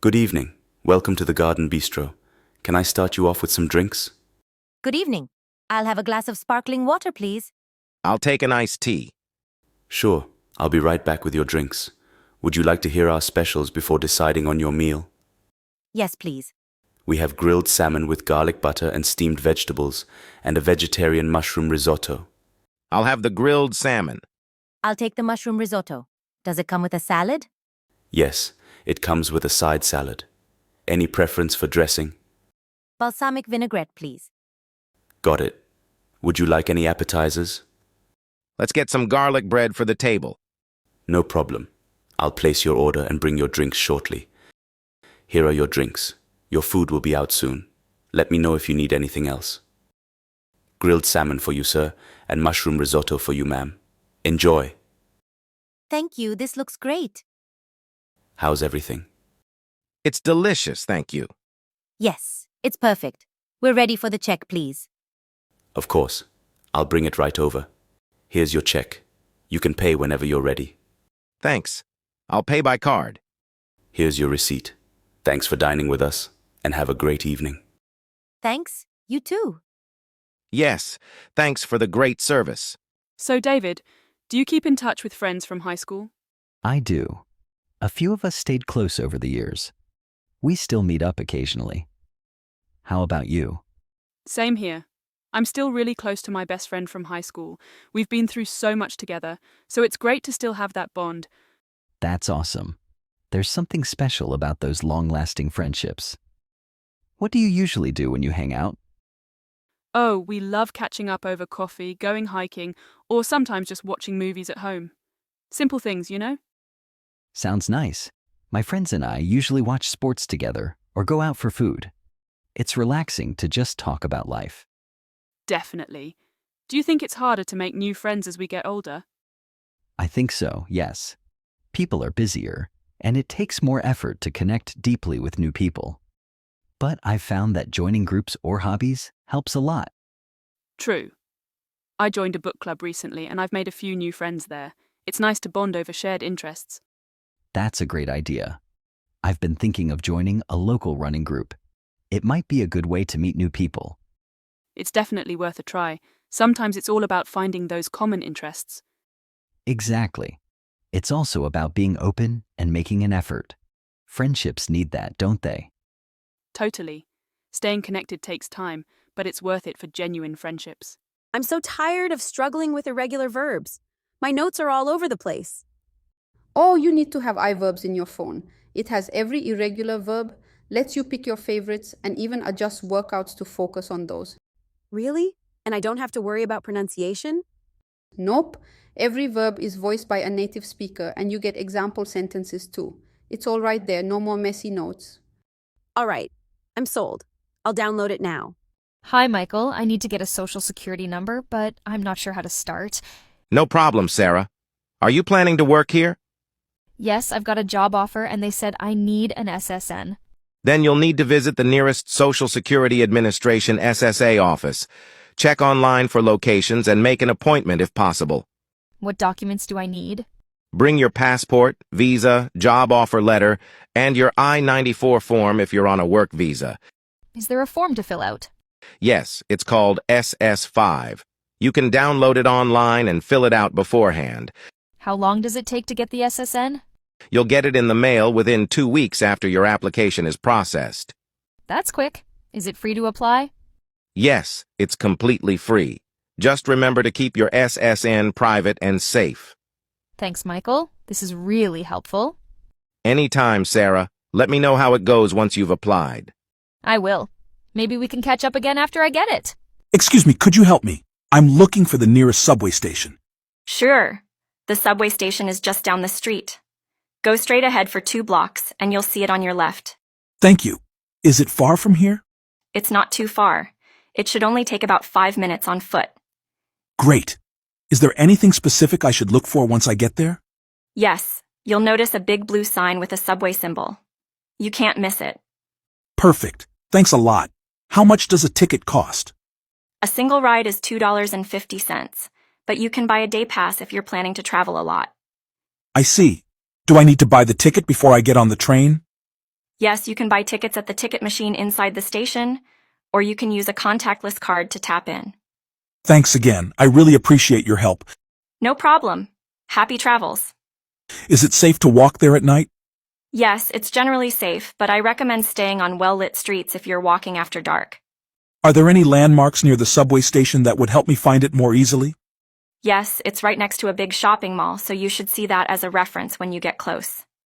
Good evening. Welcome to the Garden Bistro. Can I start you off with some drinks? Good evening. I'll have a glass of sparkling water, please. I'll take an iced tea. Sure. I'll be right back with your drinks. Would you like to hear our specials before deciding on your meal? Yes, please. We have grilled salmon with garlic butter and steamed vegetables, and a vegetarian mushroom risotto. I'll have the grilled salmon. I'll take the mushroom risotto. Does it come with a salad? Yes, it comes with a side salad. Any preference for dressing? Balsamic vinaigrette, please. Got it. Would you like any appetizers? Let's get some garlic bread for the table. No problem. I'll place your order and bring your drinks shortly. Here are your drinks. Your food will be out soon. Let me know if you need anything else. Grilled salmon for you, sir, and mushroom risotto for you, ma'am. Enjoy. Thank you. This looks great. How's everything? It's delicious, thank you. Yes, it's perfect. We're ready for the check, please. Of course. I'll bring it right over. Here's your check. You can pay whenever you're ready. Thanks. I'll pay by card. Here's your receipt. Thanks for dining with us, and have a great evening. Thanks. You too. Yes, thanks for the great service. So, David, do you keep in touch with friends from high school? I do. A few of us stayed close over the years. We still meet up occasionally. How about you? Same here. I'm still really close to my best friend from high school. We've been through so much together, so it's great to still have that bond. That's awesome. There's something special about those long-lasting friendships. What do you usually do when you hang out? Oh, we love catching up over coffee, going hiking, or sometimes just watching movies at home. Simple things, you know? Sounds nice. My friends and I usually watch sports together or go out for food. It's relaxing to just talk about life. Definitely. Do you think it's harder to make new friends as we get older? I think so, yes. People are busier, and it takes more effort to connect deeply with new people. But I've found that joining groups or hobbies helps a lot. True. I joined a book club recently and I've made a few new friends there. It's nice to bond over shared interests. That's a great idea. I've been thinking of joining a local running group. It might be a good way to meet new people. It's definitely worth a try. Sometimes it's all about finding those common interests. Exactly. It's also about being open and making an effort. Friendships need that, don't they? Totally. Staying connected takes time, but it's worth it for genuine friendships. I'm so tired of struggling with irregular verbs. My notes are all over the place. Oh, you need to have iVerbs in your phone. It has every irregular verb, lets you pick your favorites, and even adjust workouts to focus on those. Really? And I don't have to worry about pronunciation? Nope. Every verb is voiced by a native speaker, and you get example sentences too. It's all right there, no more messy notes. All right, I'm sold. I'll download it now. Hi, Michael. I need to get a social security number, but I'm not sure how to start. No problem, Sarah. Are you planning to work here? Yes, I've got a job offer and they said I need an SSN. Then you'll need to visit the nearest Social Security Administration SSA office. Check online for locations and make an appointment if possible. What documents do I need? Bring your passport, visa, job offer letter, and your I-94 form if you're on a work visa. Is there a form to fill out? Yes, it's called SS5. You can download it online and fill it out beforehand. How long does it take to get the SSN? You'll get it in the mail within 2 weeks after your application is processed. That's quick. Is it free to apply? Yes, it's completely free. Just remember to keep your SSN private and safe. Thanks, Michael. This is really helpful. Anytime, Sarah. Let me know how it goes once you've applied. I will. Maybe we can catch up again after I get it. Excuse me, could you help me? I'm looking for the nearest subway station. Sure. The subway station is just down the street. Go straight ahead for 2 blocks, and you'll see it on your left. Thank you. Is it far from here? It's not too far. It should only take about 5 minutes on foot. Great. Is there anything specific I should look for once I get there? Yes, you'll notice a big blue sign with a subway symbol. You can't miss it. Perfect. Thanks a lot. How much does a ticket cost? A single ride is $2.50, but you can buy a day pass if you're planning to travel a lot. I see. Do I need to buy the ticket before I get on the train? Yes, you can buy tickets at the ticket machine inside the station, or you can use a contactless card to tap in. Thanks again. I really appreciate your help. No problem. Happy travels. Is it safe to walk there at night? Yes, it's generally safe, but I recommend staying on well-lit streets if you're walking after dark. Are there any landmarks near the subway station that would help me find it more easily? Yes, it's right next to a big shopping mall, so you should see that as a reference when you get close.